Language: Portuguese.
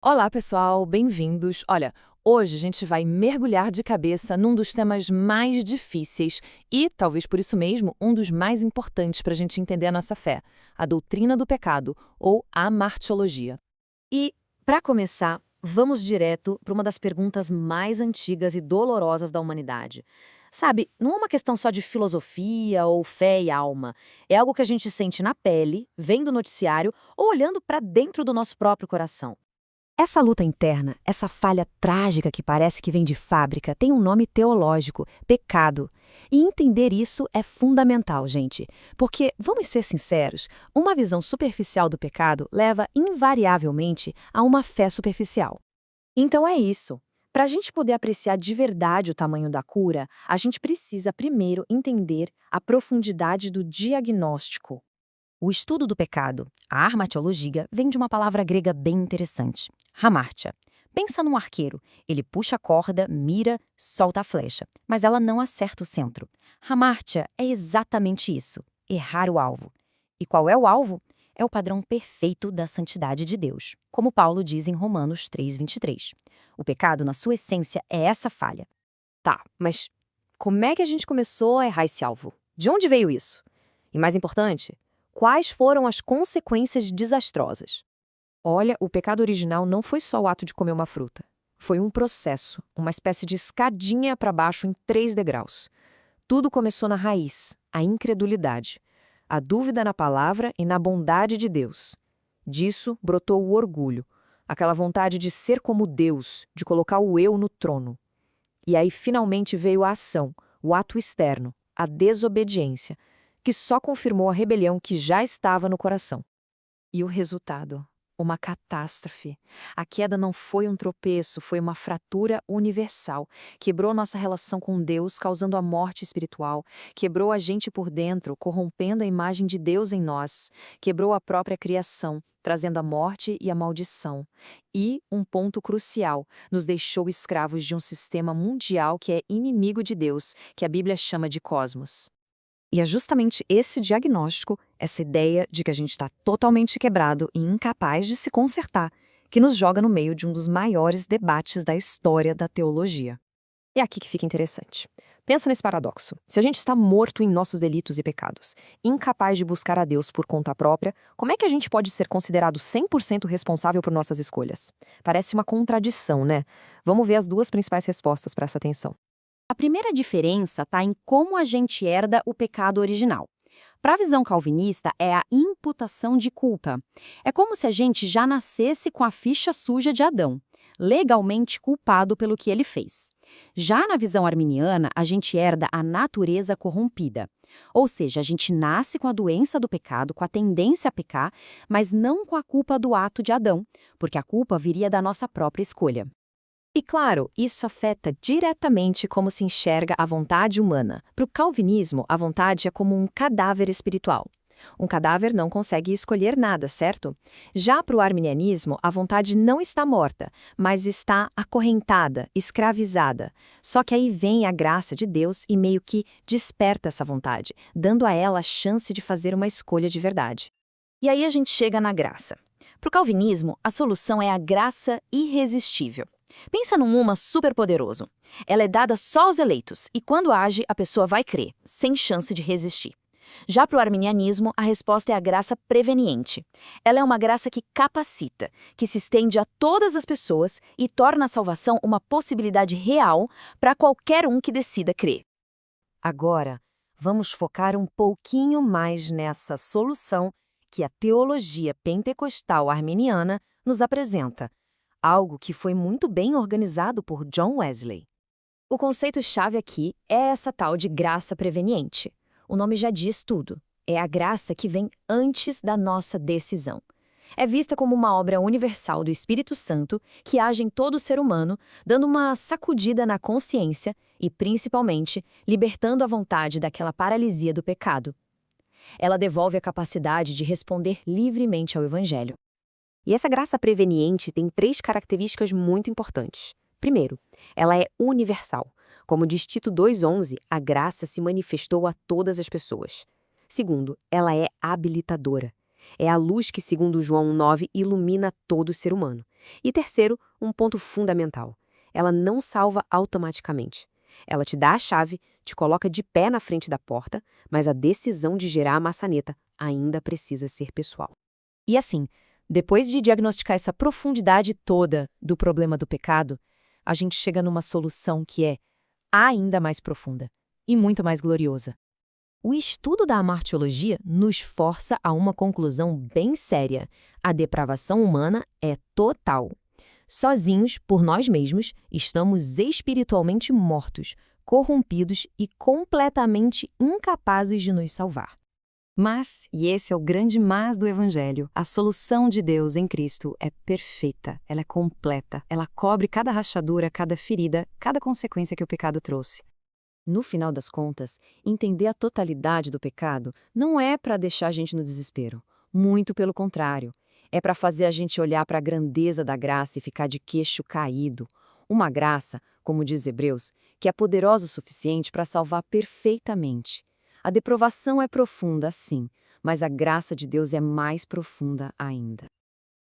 Olá, pessoal, bem-vindos. Olha, hoje a gente vai mergulhar de cabeça num dos temas mais difíceis e, talvez por isso mesmo, um dos mais importantes para a gente entender a nossa fé, a doutrina do pecado, ou a martiologia. E, para começar, vamos direto para uma das perguntas mais antigas e dolorosas da humanidade. Sabe, não é uma questão só de filosofia ou fé e alma. É algo que a gente sente na pele, vendo o noticiário ou olhando para dentro do nosso próprio coração. Essa luta interna, essa falha trágica que parece que vem de fábrica, tem um nome teológico: pecado. E entender isso é fundamental, gente. Porque, vamos ser sinceros, uma visão superficial do pecado leva invariavelmente a uma fé superficial. Então é isso. Para a gente poder apreciar de verdade o tamanho da cura, a gente precisa primeiro entender a profundidade do diagnóstico. O estudo do pecado, a armatiologia, vem de uma palavra grega bem interessante, hamartia. Pensa num arqueiro. Ele puxa a corda, mira, solta a flecha, mas ela não acerta o centro. Hamartia é exatamente isso, errar o alvo. E qual é o alvo? É o padrão perfeito da santidade de Deus, como Paulo diz em Romanos 3:23. O pecado, na sua essência, é essa falha. Tá, mas como é que a gente começou a errar esse alvo? De onde veio isso? E mais importante, quais foram as consequências desastrosas? Olha, o pecado original não foi só o ato de comer uma fruta. Foi um processo, uma espécie de escadinha para baixo em 3 degraus. Tudo começou na raiz, a incredulidade, a dúvida na palavra e na bondade de Deus. Disso brotou o orgulho, aquela vontade de ser como Deus, de colocar o eu no trono. E aí finalmente veio a ação, o ato externo, a desobediência, que só confirmou a rebelião que já estava no coração. E o resultado? Uma catástrofe. A queda não foi um tropeço, foi uma fratura universal. Quebrou nossa relação com Deus, causando a morte espiritual. Quebrou a gente por dentro, corrompendo a imagem de Deus em nós. Quebrou a própria criação, trazendo a morte e a maldição. E, um ponto crucial, nos deixou escravos de um sistema mundial que é inimigo de Deus, que a Bíblia chama de cosmos. E é justamente esse diagnóstico, essa ideia de que a gente está totalmente quebrado e incapaz de se consertar, que nos joga no meio de um dos maiores debates da história da teologia. É aqui que fica interessante. Pensa nesse paradoxo. Se a gente está morto em nossos delitos e pecados, incapaz de buscar a Deus por conta própria, como é que a gente pode ser considerado 100% responsável por nossas escolhas? Parece uma contradição, né? Vamos ver as duas principais respostas para essa tensão. A primeira diferença está em como a gente herda o pecado original. Para a visão calvinista, é a imputação de culpa. É como se a gente já nascesse com a ficha suja de Adão, legalmente culpado pelo que ele fez. Já na visão arminiana, a gente herda a natureza corrompida. Ou seja, a gente nasce com a doença do pecado, com a tendência a pecar, mas não com a culpa do ato de Adão, porque a culpa viria da nossa própria escolha. E claro, isso afeta diretamente como se enxerga a vontade humana. Para o calvinismo, a vontade é como um cadáver espiritual. Um cadáver não consegue escolher nada, certo? Já para o arminianismo, a vontade não está morta, mas está acorrentada, escravizada. Só que aí vem a graça de Deus e meio que desperta essa vontade, dando a ela a chance de fazer uma escolha de verdade. E aí a gente chega na graça. Para o calvinismo, a solução é a graça irresistível. Pensa num uma superpoderoso. Ela é dada só aos eleitos, e quando age, a pessoa vai crer, sem chance de resistir. Já para o arminianismo, a resposta é a graça preveniente. Ela é uma graça que capacita, que se estende a todas as pessoas e torna a salvação uma possibilidade real para qualquer um que decida crer. Agora, vamos focar um pouquinho mais nessa solução que a teologia pentecostal arminiana nos apresenta, algo que foi muito bem organizado por John Wesley. O conceito-chave aqui é essa tal de graça preveniente. O nome já diz tudo. É a graça que vem antes da nossa decisão. É vista como uma obra universal do Espírito Santo que age em todo ser humano, dando uma sacudida na consciência e, principalmente, libertando a vontade daquela paralisia do pecado. Ela devolve a capacidade de responder livremente ao Evangelho. E essa graça preveniente tem 3 características muito importantes. Primeiro, ela é universal. Como diz Tito 2,11, a graça se manifestou a todas as pessoas. Segundo, ela é habilitadora. É a luz que, segundo João 9, ilumina todo ser humano. E terceiro, um ponto fundamental. Ela não salva automaticamente. Ela te dá a chave, te coloca de pé na frente da porta, mas a decisão de gerar a maçaneta ainda precisa ser pessoal. E assim, depois de diagnosticar essa profundidade toda do problema do pecado, a gente chega numa solução que é ainda mais profunda e muito mais gloriosa. O estudo da amartiologia nos força a uma conclusão bem séria. A depravação humana é total. Sozinhos, por nós mesmos, estamos espiritualmente mortos, corrompidos e completamente incapazes de nos salvar. Mas, e esse é o grande mas do Evangelho, a solução de Deus em Cristo é perfeita, ela é completa, ela cobre cada rachadura, cada ferida, cada consequência que o pecado trouxe. No final das contas, entender a totalidade do pecado não é para deixar a gente no desespero. Muito pelo contrário. É para fazer a gente olhar para a grandeza da graça e ficar de queixo caído. Uma graça, como diz Hebreus, que é poderosa o suficiente para salvar perfeitamente. A deprovação é profunda, sim, mas a graça de Deus é mais profunda ainda.